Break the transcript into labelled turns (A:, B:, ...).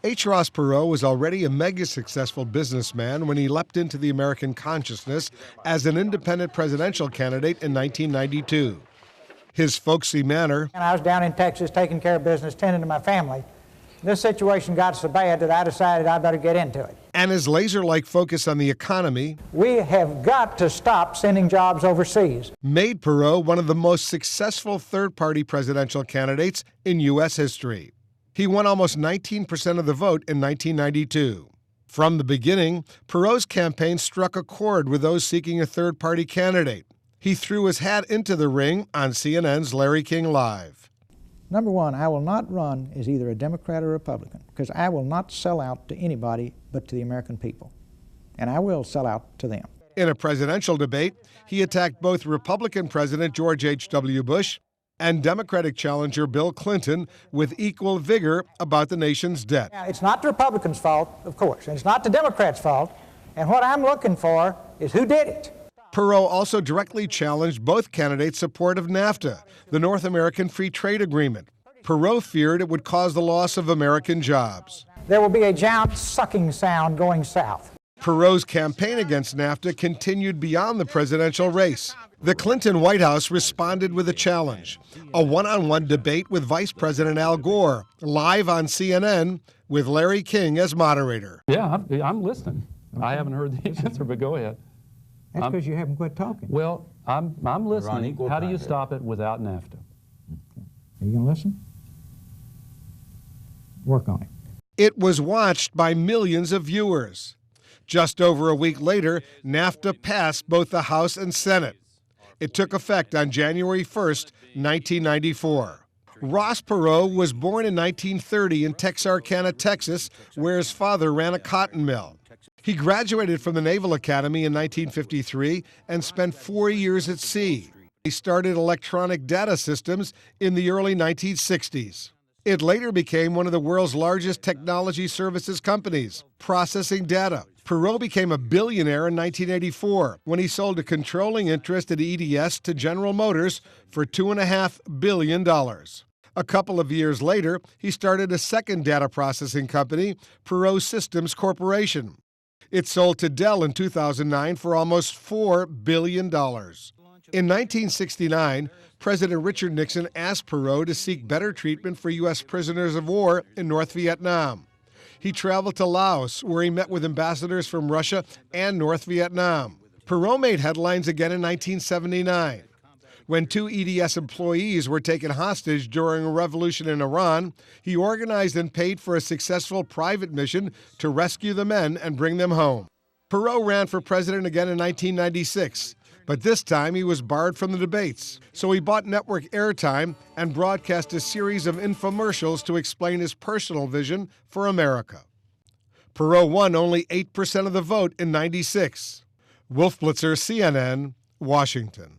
A: H. Ross Perot was already a mega-successful businessman when he leapt into the American consciousness as an independent presidential candidate in 1992. His folksy manner,
B: And I was down in Texas taking care of business, tending to my family. This situation got so bad that I decided I better get into it.
A: and his laser-like focus on the economy
B: We have got to stop sending jobs overseas.
A: made Perot one of the most successful third-party presidential candidates in U.S. history. He won almost 19% of the vote in 1992. From the beginning, Perot's campaign struck a chord with those seeking a third-party candidate. He threw his hat into the ring on CNN's Larry King Live.
B: Number one, I will not run as either a Democrat or Republican because I will not sell out to anybody but to the American people. And I will sell out to them.
A: In a presidential debate, he attacked both Republican President George H.W. Bush and Democratic challenger Bill Clinton with equal vigor about the nation's debt.
B: Now, it's not the Republicans' fault, of course, and it's not the Democrats' fault. And what I'm looking for is who did it.
A: Perot also directly challenged both candidates' support of NAFTA, the North American Free Trade Agreement. Perot feared it would cause the loss of American jobs.
B: There will be a giant sucking sound going south.
A: Perot's campaign against NAFTA continued beyond the presidential race. The Clinton White House responded with a challenge, a one-on-one debate with Vice President Al Gore, live on CNN with Larry King as moderator.
C: Yeah, I'm listening. I haven't heard the answer, but go ahead.
B: That's because you haven't quit talking.
C: Well, I'm listening. How do you stop it without NAFTA?
B: Are you going to listen? Work on it.
A: It was watched by millions of viewers. Just over a week later, NAFTA passed both the House and Senate. It took effect on January 1st, 1994. Ross Perot was born in 1930 in Texarkana, Texas, where his father ran a cotton mill. He graduated from the Naval Academy in 1953 and spent 4 years at sea. He started electronic data systems in the early 1960s. It later became one of the world's largest technology services companies, processing data. Perot became a billionaire in 1984 when he sold a controlling interest in EDS to General Motors for $2.5 billion. A couple of years later, he started a second data processing company, Perot Systems Corporation. It sold to Dell in 2009 for almost $4 billion. In 1969, President Richard Nixon asked Perot to seek better treatment for U.S. prisoners of war in North Vietnam. He traveled to Laos, where he met with ambassadors from Russia and North Vietnam. Perot made headlines again in 1979. When 2 EDS employees were taken hostage during a revolution in Iran, he organized and paid for a successful private mission to rescue the men and bring them home. Perot ran for president again in 1996, but this time he was barred from the debates. So he bought network airtime and broadcast a series of infomercials to explain his personal vision for America. Perot won only 8% of the vote in '96. Wolf Blitzer, CNN, Washington.